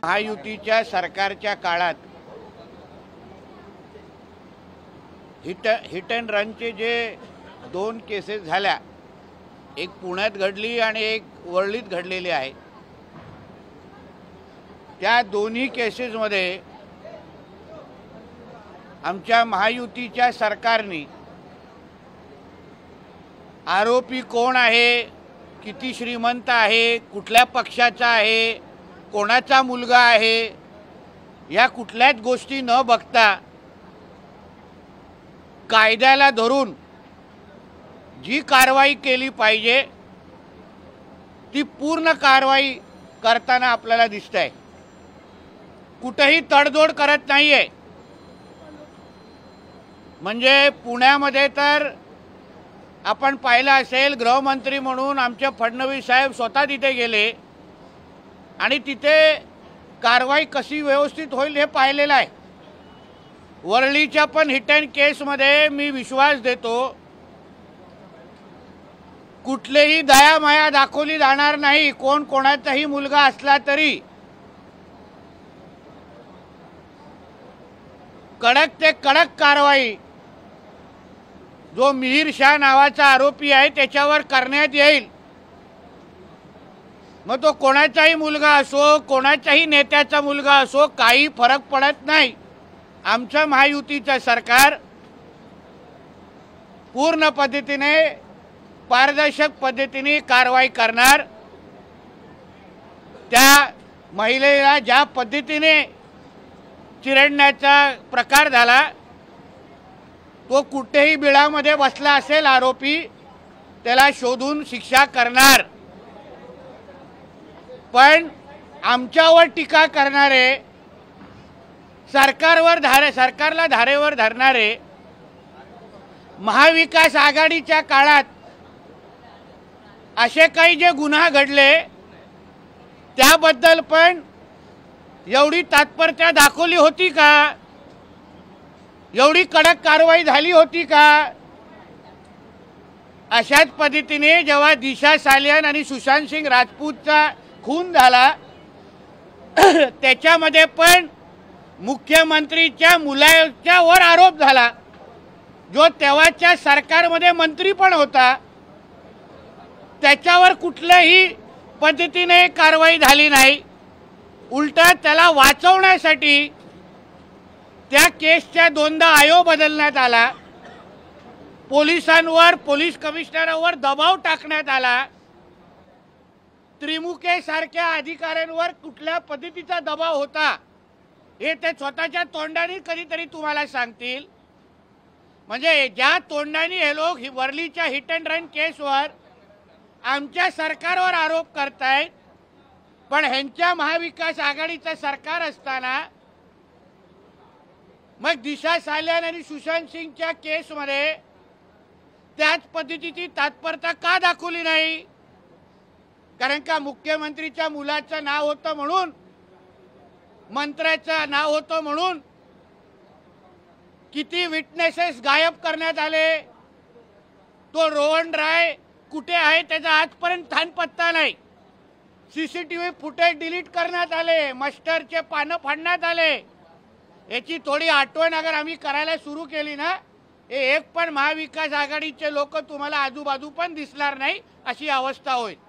महायुतीच्या सरकारच्या काळात हिट अँड रनचे जे दोन केसेस झाल्या, एक पुण्यात घडली आणि एक वरळीत घडलेली आहे। त्या दोन्ही केसेसमध्ये आमच्या महायुतीच्या सरकारने आरोपी कोण आहे, किती श्रीमंत आहे, कुठल्या पक्षाचा आहे, कोणाचा मुलगा आहे, या कुठल्याच गोष्टी न बघता कायद्याला धरून जी कारवाई केली पाहिजे ती पूर्ण कारवाई करताना आपल्याला दिसतंय। कुठेही तडजोड करत नाहीये। म्हणजे पुण्यामध्ये तर आपण पाहिलं असेल, गृहमंत्री म्हणून आमचे फडणवीस साहेब स्वतः तिथे गेले आणि तिथे कारवाई कशी व्यवस्थित होईल हे पाहिलेलं आहे। वरळीच्या पण हिट अँड केसमध्ये मी विश्वास देतो, कुठलेही दयामाया दाखवली जाणार नाही। कोण कोणाचाही मुलगा असला तरी कडक ते कडक कारवाई जो मिहिर शाह नावाचा आरोपी आहे त्याच्यावर करण्यात येईल। मग तो कोणाचाही मुलगा असो, कोणाच्याही नेत्याचा मुलगा असो, काही फरक पडत नाही। आमचं महायुतीचं सरकार पूर्ण पद्धतीने पारदर्शक पद्धतीने कारवाई करणार। त्या महिलेला ज्या पद्धतीने चिरडण्याचा प्रकार झाला, तो कुठेही बिळामध्ये बसला असेल आरोपी, त्याला शोधून शिक्षा करणार। पण आमच्यावर टीका करणारे, सरकारला धारेवर धरणारे, महाविकास आघाडीच्या काळात असे काही जे गुन्हा घडले त्याबद्दल पण एवढी तत्परता दाखवली होती का? एवढी कडक कारवाई झाली होती का? अशाच पद्धतीने जेव्हा दिशा सालियान आणि सुशांत सिंग राजपूतचा खून झाला त्याच्यामध्ये पण मुख्यमंत्रीच्या मुलाच्या वर आरोप झाला, जो तेव्हाच्या सरकारमध्ये मंत्री पण होता। त्याच्यावर कुठल्याही पद्धतीने कारवाई झाली नाही। उलटा त्याला वाचवण्यासाठी त्या केसच्या दोनदा आयोग बदलण्यात आला, पोलिसांवर, पोलीस कमिशनरांवर दबाव टाकण्यात आला। त्रिमुखे सारख्या अधिकाऱ्यांवर कुठल्या पद्धतीचा दबाव होता हे ते स्वतःच्या तोंडाने कधीतरी तुम्हाला सांगतील। म्हणजे ज्या तोंडाने हे लोक वरळीच्या हिट अँड रन केसवर आमच्या सरकारवर आरोप करतायत, पण ह्यांच्या महाविकास आघाडीचं सरकार असताना मग दिशा सालियान आणि सुशांत सिंगच्या केसमध्ये त्याच पद्धतीची तत्परता का दाखवली नाही? कारण का मुख्यमंत्रीच्या मुलाचं नाव होतं म्हणून, मंत्र्याचं नाव होतं म्हणून किती विटनेसेस गायब करण्यात आले। तो रोहन राय कुठे आहे त्याचा आजपर्यंत थानपत्ता नाही। सीसीटीव्ही फुटेज डिलीट करण्यात आले, मस्टरचे पानं फाडण्यात आले। याची थोडी आठवण अगर आम्ही करायला सुरू केली ना, एक पण महाविकास आघाडीचे लोक तुम्हाला आजूबाजू पण दिसणार नाही, अशी अवस्था होईल।